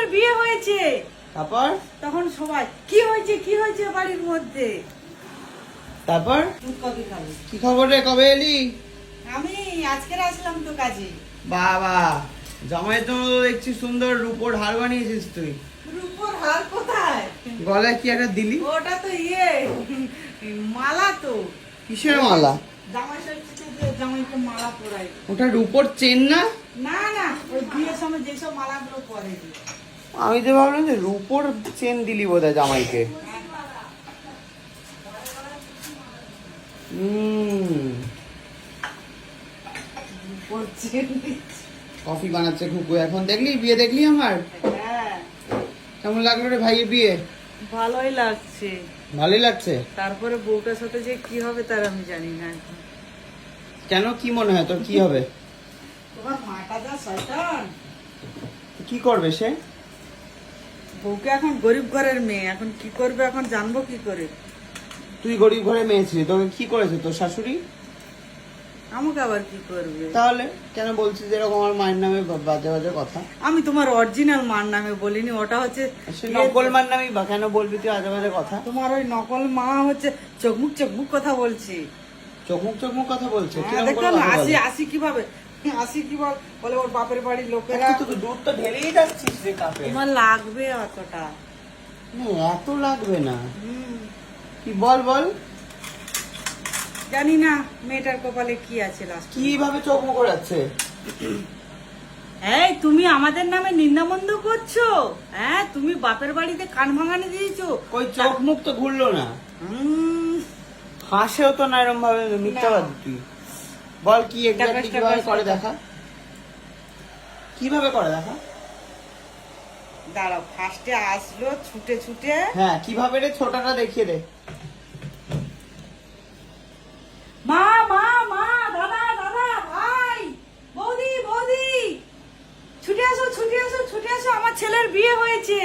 ছেলের বিয়ে হয়েছে। তারপর তখন সবাই কি হয়েছে বাড়ির মধ্যে। তারপর দুধ কফি খাবো। কি খবর রে, কবে এলি? আমি আজকে আসলাম তো কাজে। বাবা, জামাইয়ের জন্য তো দেখছি সুন্দর রূপোর হার বানিয়েছিস তুই। রূপোর হার কোথায়? গলায় কি একটা দিলি? ওটা তো মালা তো। কিসের মালা? জামাই ষষ্ঠীতে যে জামাইকে মালা পরাই। ওটা রূপোর চেন না? না না, ওই বিয়ের সময় যেসব মালাগুলো পরে। আমি তো ভাবলাম যে রূপোর চেন দিলি বোধহয় জামাইকে। কফি বানাচ্ছে খুকু এখন, দেখলি বিয়ে দেখলি আমার? হ্যাঁ, কেমন লাগলো রে ভাইয়ের বিয়ে? ভালোই লাগছে। ভালোই লাগছে। তারপরে বউটার সাথে যে কি হবে তার আমি জানি না এখন। কেন, কি মনে হয় তোর কি হবে? তোমার মাটা যা শয়তান। কি করবে সে? বউকে এখন গরিব ঘরের মেয়ে, এখন কি করবে এখন জানবো কি করে? তুই গরিব ঘরে মেয়ে ছিলি, তোকে কি করেছে তোর শাশুড়ি? আমাকে আবার কি করবে? তাহলে কেন বলছিস এরকম আমার মায়ের নামে বাজে বাজে কথা? আমি তোমার অরিজিনাল মার নামে বলিনি, ওটা হচ্ছে সে নকল মার নামে বা কেন বলবি তুই আজে বাজে কথা? তোমার ওই নকল মা হচ্ছে চকমুক কথা বলছি। চকমুক কথা বলছে? কিরকম করে দেখলাম কথা বলে? আসি কিভাবে বলে ওর বাপের বাড়ির লোকেরা। তুই তো দুধ তো ঢেলেই যাচ্ছিস রে কাপে। তোমার লাগবে অতটা? না, এত লাগবে না। হুম, কি বল বল। জানি না মেয়েটার কপালে কি আছে লাস্ট। কিভাবে চকমুক করাচ্ছে? এই তুমি আমাদের নামে নিন্দামন্দ করছো? হ্যাঁ, তুমি বাপের বাড়িতে কান ভাঙানি দিয়েছো। কই চোখ মুখ তো ঘুরলো না, হাসেও তো না এরকম ভাবে, মিথ্যাবাদী তুই। বল কি এক্স্যাক্টলি কিভাবে করে দেখা, কিভাবে করে দেখা। দাঁড়াও, ফার্স্টে আসলো ছুটে। হ্যাঁ, কিভাবে রে, ছোটটা দেখিয়ে দে। মা দাদা ভাই, বৌদি ছুটে আসো, আমার ছেলের বিয়ে হয়েছে।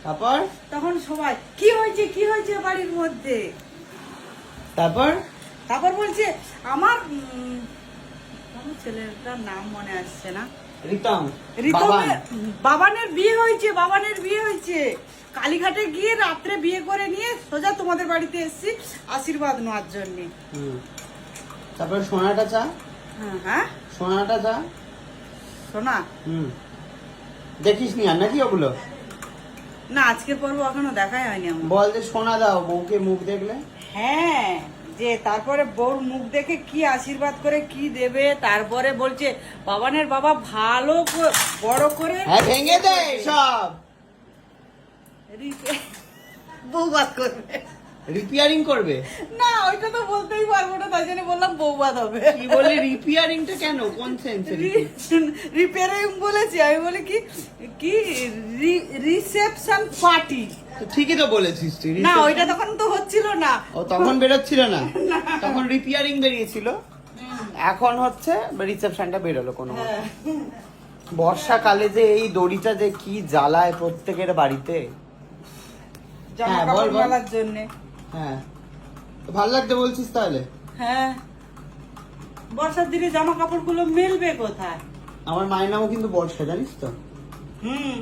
তারপর তখন সবাই কি হয়েছে বাড়ির মধ্যে। তারপর বলছে আমার ছেলেটার নাম মনে আসছে না। রিতম। বাবানের বিয়ে হয়েছে। কালীঘাটে গিয়ে রাত্রে বিয়ে করে নিয়ে সোজা তোমাদের বাড়িতে এসেছি আশীর্বাদ নেওয়ার জন্য। তারপর সোনাটা চা। হ্যাঁ, সোনাটা চা। সোনা দেখিস নি আর নাকি ওগুলো? না, আজকের পর্ব এখনো দেখাই হয়নি আমার। বল যে সোনা দাও বউকে মুখ দেখলে। হ্যাঁ, যে তারপরে বউর মুখ দেখে কি আশীর্বাদ করে কি দেবে, তারপরে বলছে বাবানের বাবা ভালো বড় করে। হ্যাঁ, ভেঙে দে সব। বউ বাদ করবে রিপেয়ারিং করবে না, ওইটা তো বলতেই পারবো না, তাই জন্য বললাম বউ বাদ হবে। কি বলি রিপেয়ারিংটা কেন, কোন সেন্সে? রিপেয়ারিং বলেছি, আমি বলি কি রিসেপশন পার্টি। তো ঠিকই তো বলেছিস তুই। না, ওইটা তখন তো হচ্ছিল না। ও তখন বেরোচ্ছিল না, তখন রিপেয়ারিং বেরিয়েছিল। এখন হচ্ছে রিসেপশনটা বেরোলো কোনো মতে। বর্ষাকালে যে এই দড়িটা যে কি জ্বালায় প্রত্যেকের বাড়িতে। জামা হ্যাঁ, বল, কাপড় বল। মেলার জন্য। হ্যাঁ, তো ভালো লাগতে বলছিস তাহলে? হ্যাঁ, বর্ষার দিনে জামা কাপড় গুলো মেলবে কোথায়? আমার মায়ের নামও কিন্তু বর্ষা, জানিস তো? হুম।